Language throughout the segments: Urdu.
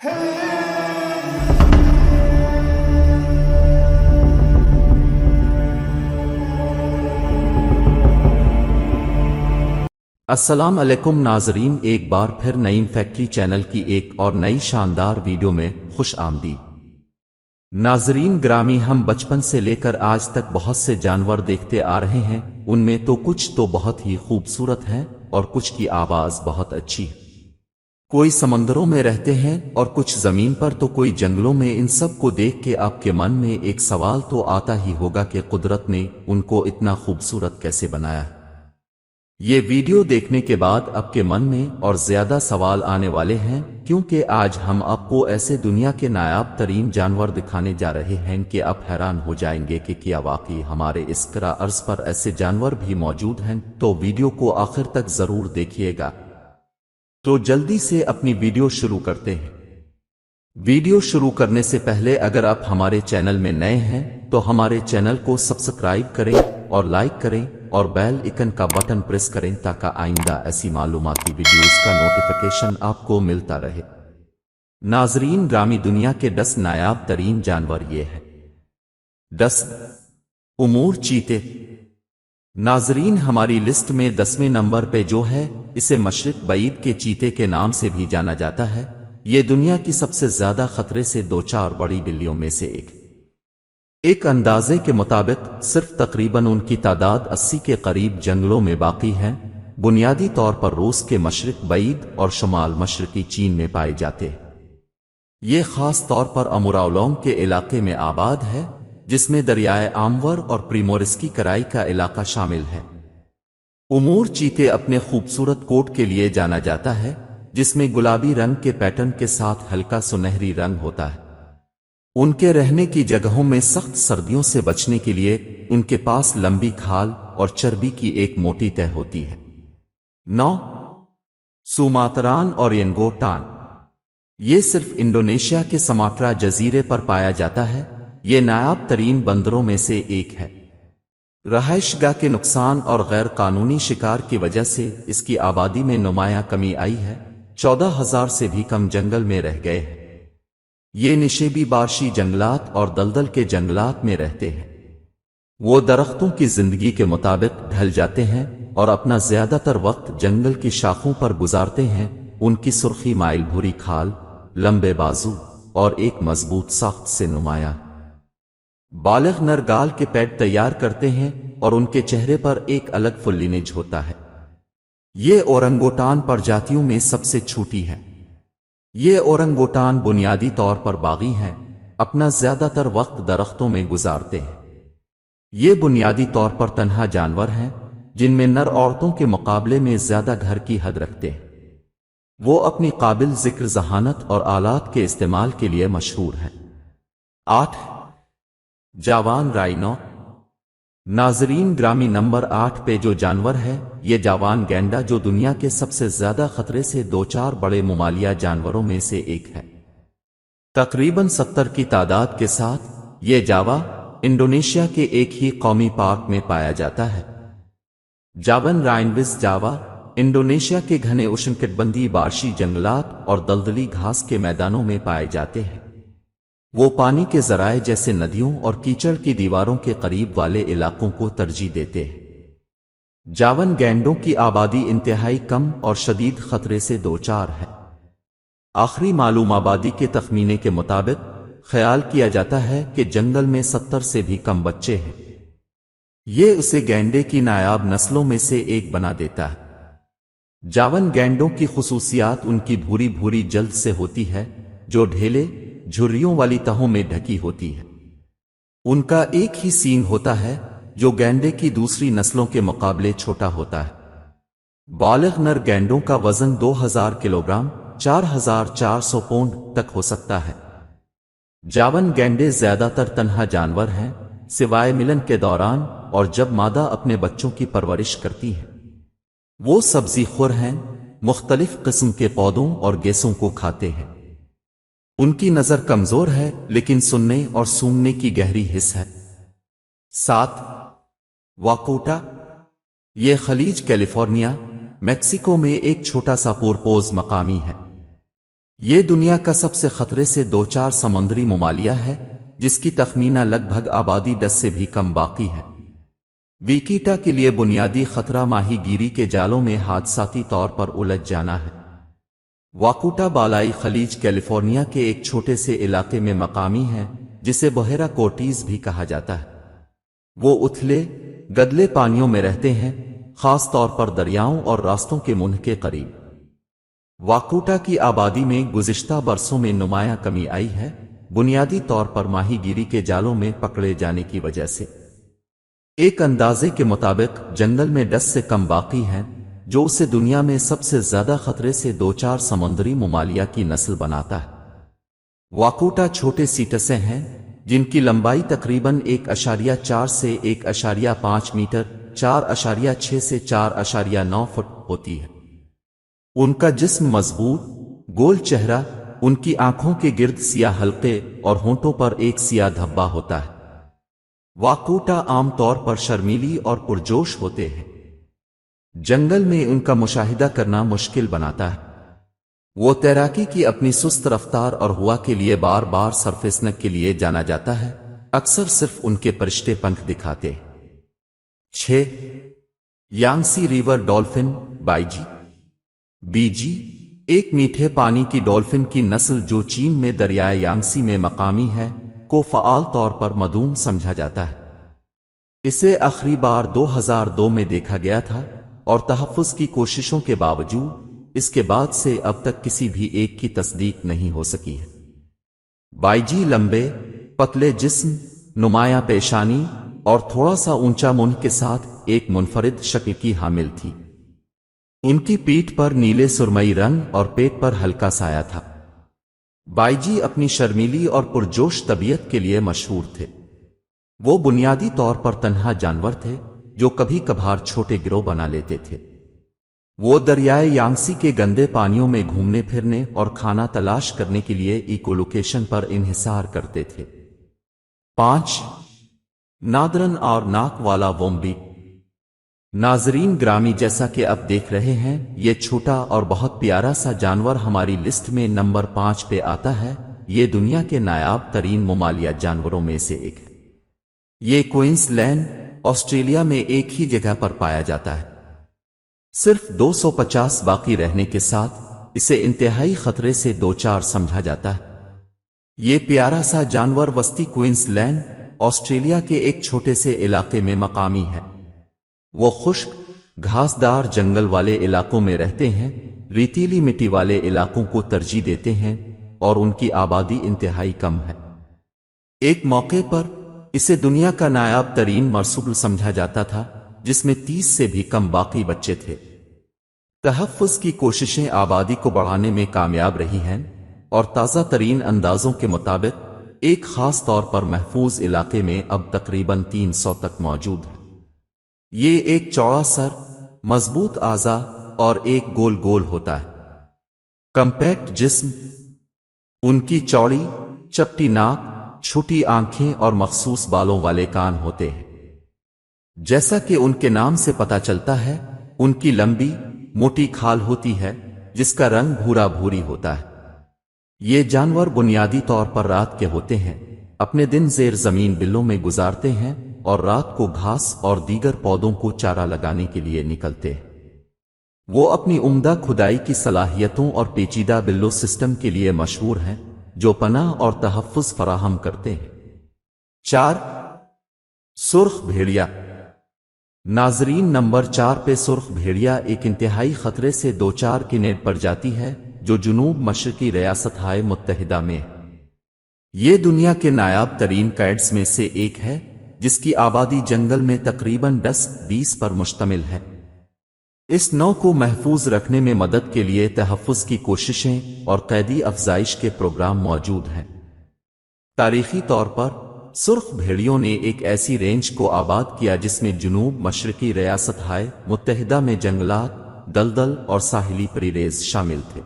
السلام علیکم ناظرین، ایک بار پھر نعیم فیکٹری چینل کی ایک اور نئی شاندار ویڈیو میں خوش آمدید۔ ناظرین گرامی، ہم بچپن سے لے کر آج تک بہت سے جانور دیکھتے آ رہے ہیں، ان میں تو کچھ تو بہت ہی خوبصورت ہیں اور کچھ کی آواز بہت اچھی ہے۔ کوئی سمندروں میں رہتے ہیں اور کچھ زمین پر تو کوئی جنگلوں میں۔ ان سب کو دیکھ کے آپ کے من میں ایک سوال تو آتا ہی ہوگا کہ قدرت نے ان کو اتنا خوبصورت کیسے بنایا ہے۔ یہ ویڈیو دیکھنے کے بعد آپ کے من میں اور زیادہ سوال آنے والے ہیں، کیونکہ آج ہم آپ کو ایسے دنیا کے نایاب ترین جانور دکھانے جا رہے ہیں کہ آپ حیران ہو جائیں گے کہ کیا واقعی ہمارے اس کرۂ ارض پر ایسے جانور بھی موجود ہیں۔ تو ویڈیو کو آخر تک ضرور دیکھیے گا۔ تو جلدی سے اپنی ویڈیو شروع کرتے ہیں۔ ویڈیو شروع کرنے سے پہلے اگر آپ ہمارے چینل میں نئے ہیں تو ہمارے چینل کو سبسکرائب کریں اور لائک کریں اور بیل آئکن کا بٹن پریس کریں تاکہ آئندہ ایسی معلوماتی ویڈیوز کا نوٹیفیکیشن آپ کو ملتا رہے۔ ناظرین گرامی، دنیا کے 10 نایاب ترین جانور یہ ہیں۔ 10 امور چیتے۔ ناظرین ہماری لسٹ میں 10ویں نمبر پہ جو ہے، اسے مشرق بعید کے چیتے کے نام سے بھی جانا جاتا ہے۔ یہ دنیا کی سب سے زیادہ خطرے سے دوچار بڑی بلیوں میں سے ایک اندازے کے مطابق صرف تقریباً ان کی تعداد 80 کے قریب جنگلوں میں باقی ہے۔ بنیادی طور پر روس کے مشرق بعید اور شمال مشرقی چین میں پائے جاتے ہیں۔ یہ خاص طور پر اموراولونگ کے علاقے میں آباد ہے، جس میں دریائے آمور اور پریمورسکی کرائی کا علاقہ شامل ہے۔ امور چیتے اپنے خوبصورت کوٹ کے لیے جانا جاتا ہے، جس میں گلابی رنگ کے پیٹرن کے ساتھ ہلکا سنہری رنگ ہوتا ہے۔ ان کے رہنے کی جگہوں میں سخت سردیوں سے بچنے کے لیے ان کے پاس لمبی کھال اور چربی کی ایک موٹی تہ ہوتی ہے۔ 9 سوماتران اور ینگوٹان۔ یہ صرف انڈونیشیا کے سماٹرا جزیرے پر پایا جاتا ہے۔ یہ نایاب ترین بندروں میں سے ایک ہے۔ رہائش گاہ کے نقصان اور غیر قانونی شکار کی وجہ سے اس کی آبادی میں نمایاں کمی آئی ہے۔ 14,000 سے بھی کم جنگل میں رہ گئے ہیں۔ یہ نشیبی بارشی جنگلات اور دلدل کے جنگلات میں رہتے ہیں۔ وہ درختوں کی زندگی کے مطابق ڈھل جاتے ہیں اور اپنا زیادہ تر وقت جنگل کی شاخوں پر گزارتے ہیں۔ ان کی سرخی مائل بھوری کھال، لمبے بازو اور ایک مضبوط ساخت سے نمایاں بالغ نر گال کے پیڈ تیار کرتے ہیں اور ان کے چہرے پر ایک الگ فلینج ہوتا ہے۔ یہ اورنگوٹان پرجاتیوں میں سب سے چھوٹی ہے۔ یہ اورنگوٹان بنیادی طور پر باغی ہیں، اپنا زیادہ تر وقت درختوں میں گزارتے ہیں۔ یہ بنیادی طور پر تنہا جانور ہیں، جن میں نر عورتوں کے مقابلے میں زیادہ گھر کی حد رکھتے ہیں۔ وہ اپنی قابل ذکر ذہانت اور آلات کے استعمال کے لیے مشہور ہیں۔ 8 جاوان رائنو۔ ناظرین گرامی، نمبر 8 پہ جو جانور ہے، یہ جاوان گینڈا، جو دنیا کے سب سے زیادہ خطرے سے دوچار بڑے ممالیہ جانوروں میں سے ایک ہے۔ تقریباً 70 کی تعداد کے ساتھ یہ جاوا، انڈونیشیا کے ایک ہی قومی پارک میں پایا جاتا ہے۔ جاون رائنوس جاوا انڈونیشیا کے گھنے اشنکٹبندی بارشی جنگلات اور دلدلی گھاس کے میدانوں میں پائے جاتے ہیں۔ وہ پانی کے ذرائع جیسے ندیوں اور کیچڑ کی دیواروں کے قریب والے علاقوں کو ترجیح دیتے ہیں۔ جاون گینڈوں کی آبادی انتہائی کم اور شدید خطرے سے دوچار ہے۔ آخری معلوم آبادی کے تخمینے کے مطابق خیال کیا جاتا ہے کہ جنگل میں 70 سے بھی کم بچے ہیں۔ یہ اسے گینڈے کی نایاب نسلوں میں سے ایک بنا دیتا ہے۔ جاون گینڈوں کی خصوصیات ان کی بھوری بھوری جلد سے ہوتی ہے، جو ڈھیلے جھریوں والی تہوں میں ڈھکی ہوتی ہے۔ ان کا ایک ہی سینگ ہوتا ہے، جو گینڈے کی دوسری نسلوں کے مقابلے چھوٹا ہوتا ہے۔ بالغ نر گینڈوں کا وزن 2000 کلوگرام 4400 پاؤنڈ تک ہو سکتا ہے۔ جاون گینڈے زیادہ تر تنہا جانور ہیں، سوائے ملن کے دوران اور جب مادہ اپنے بچوں کی پرورش کرتی ہے۔ وہ سبزی خور ہیں، مختلف قسم کے پودوں اور گیسوں کو کھاتے ہیں۔ ان کی نظر کمزور ہے، لیکن سننے اور سونگنے کی گہری حس ہے۔ 7 واکوٹا۔ یہ خلیج کیلیفورنیا، میکسیکو میں ایک چھوٹا سا پورپوز مقامی ہے۔ یہ دنیا کا سب سے خطرے سے دو چار سمندری ممالیہ ہے، جس کی تخمینہ لگ بھگ آبادی 10 سے بھی کم باقی ہے۔ ویکیٹا کے لیے بنیادی خطرہ ماہی گیری کے جالوں میں حادثاتی طور پر الجھ جانا ہے۔ واکوٹا بالائی خلیج کیلیفورنیا کے ایک چھوٹے سے علاقے میں مقامی ہے، جسے بحیرہ کورٹیز بھی کہا جاتا ہے۔ وہ اتھلے گدلے پانیوں میں رہتے ہیں، خاص طور پر دریاؤں اور راستوں کے منہ کے قریب۔ واکوٹا کی آبادی میں گزشتہ برسوں میں نمایاں کمی آئی ہے، بنیادی طور پر ماہی گیری کے جالوں میں پکڑے جانے کی وجہ سے۔ ایک اندازے کے مطابق جنگل میں 10 سے کم باقی ہیں، جو اسے دنیا میں سب سے زیادہ خطرے سے دو چار سمندری ممالیہ کی نسل بناتا ہے۔ واکوٹا چھوٹے سیٹسیں ہیں، جن کی لمبائی تقریباً 1.4 سے 1.5 میٹر، 4.6 سے 4.9 فٹ ہوتی ہے۔ ان کا جسم مضبوط، گول چہرہ، ان کی آنکھوں کے گرد سیاہ حلقے اور ہونٹوں پر ایک سیاہ دھبا ہوتا ہے۔ واکوٹا عام طور پر شرمیلی اور پرجوش ہوتے ہیں۔ جنگل میں ان کا مشاہدہ کرنا مشکل بناتا ہے۔ وہ تیراکی کی اپنی سست رفتار اور ہوا کے لیے بار بار سرفیسنگ کے لیے جانا جاتا ہے، اکثر صرف ان کے فرشتے پنکھ دکھاتے ہیں۔ 6 یانگسی ریور ڈولفن بائیجی بیجی ایک میٹھے پانی کی ڈولفن کی نسل جو چین میں دریائے یانگسی میں مقامی ہے، کو فعال طور پر مدون سمجھا جاتا ہے۔ اسے آخری بار 2002 میں دیکھا گیا تھا، اور تحفظ کی کوششوں کے باوجود اس کے بعد سے اب تک کسی بھی ایک کی تصدیق نہیں ہو سکی ہے۔ بائیجی لمبے، پتلے جسم، نمایاں پیشانی اور تھوڑا سا اونچا منہ کے ساتھ ایک منفرد شکل کی حامل تھی۔ ان کی پیٹھ پر نیلے سرمئی رنگ اور پیٹ پر ہلکا سایہ تھا۔ بائیجی اپنی شرمیلی اور پرجوش طبیعت کے لیے مشہور تھے۔ وہ بنیادی طور پر تنہا جانور تھے، جو کبھی کبھار چھوٹے گروہ بنا لیتے تھے۔ وہ دریائے یانگسی کے گندے پانیوں میں گھومنے پھرنے اور کھانا تلاش کرنے کے لیے ایکو لوکیشن پر انحصار کرتے تھے۔ 5 نادرن اور ناک والا وومبی ناظرین گرامی، جیسا کہ اب دیکھ رہے ہیں، یہ چھوٹا اور بہت پیارا سا جانور ہماری لسٹ میں نمبر 5 پہ آتا ہے۔ یہ دنیا کے نایاب ترین ممالیہ جانوروں میں سے ایک ہے۔ یہ کوئنس لینڈ، آسٹریلیا میں ایک ہی جگہ پر پایا جاتا ہے۔ صرف 250 باقی رہنے کے ساتھ اسے انتہائی خطرے سے دوچار سمجھا جاتا ہے۔ یہ پیارا سا جانور وسطی کوئنس لینڈ، آسٹریلیا کے ایک چھوٹے سے علاقے میں مقامی ہے۔ وہ خشک گھاسدار جنگل والے علاقوں میں رہتے ہیں، ریتیلی مٹی والے علاقوں کو ترجیح دیتے ہیں، اور ان کی آبادی انتہائی کم ہے۔ ایک موقع پر اسے دنیا کا نایاب ترین مرسوبل سمجھا جاتا تھا، جس میں 30 سے بھی کم باقی بچے تھے۔ تحفظ کی کوششیں آبادی کو بڑھانے میں کامیاب رہی ہیں، اور تازہ ترین اندازوں کے مطابق ایک خاص طور پر محفوظ علاقے میں اب تقریباً 300 تک موجود ہے۔ یہ ایک چوڑا سر، مضبوط اعضاء اور ایک گول گول ہوتا ہے۔ کمپیکٹ جسم، ان کی چوڑی چپٹی ناک، چھوٹی آنکھیں اور مخصوص بالوں والے کان ہوتے ہیں۔ جیسا کہ ان کے نام سے پتہ چلتا ہے، ان کی لمبی موٹی کھال ہوتی ہے، جس کا رنگ بھورا بھوری ہوتا ہے۔ یہ جانور بنیادی طور پر رات کے ہوتے ہیں، اپنے دن زیر زمین بلوں میں گزارتے ہیں اور رات کو گھاس اور دیگر پودوں کو چارہ لگانے کے لیے نکلتے ہیں۔ وہ اپنی عمدہ کھدائی کی صلاحیتوں اور پیچیدہ بلو سسٹم کے لیے مشہور ہیں، جو پناہ اور تحفظ فراہم کرتے ہیں۔ 4 سرخ بھیڑیا ناظرین، نمبر 4 پہ سرخ بھیڑیا ایک انتہائی خطرے سے دوچار کینیڈ پرجاتی ہے، جو جنوب مشرقی ریاستہائے متحدہ میں ہے۔ یہ دنیا کے نایاب ترین کیٹس میں سے ایک ہے، جس کی آبادی جنگل میں تقریباً 10-20 پر مشتمل ہے۔ اس نوع کو محفوظ رکھنے میں مدد کے لیے تحفظ کی کوششیں اور قیدی افزائش کے پروگرام موجود ہیں۔ تاریخی طور پر سرخ بھیڑیوں نے ایک ایسی رینج کو آباد کیا جس میں جنوب مشرقی ریاستہائے متحدہ میں جنگلات، دلدل اور ساحلی پریریز شامل تھے۔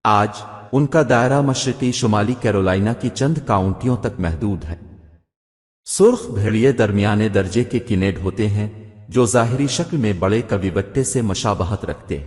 آج ان کا دائرہ مشرقی شمالی کیرولائنا کی چند کاؤنٹیوں تک محدود ہے۔ سرخ بھیڑیے درمیانے درجے کے کینیڈ ہوتے ہیں، جو ظاہری شکل میں بڑے کبھی بٹے سے مشابہت رکھتے ہیں۔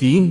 3.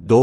2.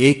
1.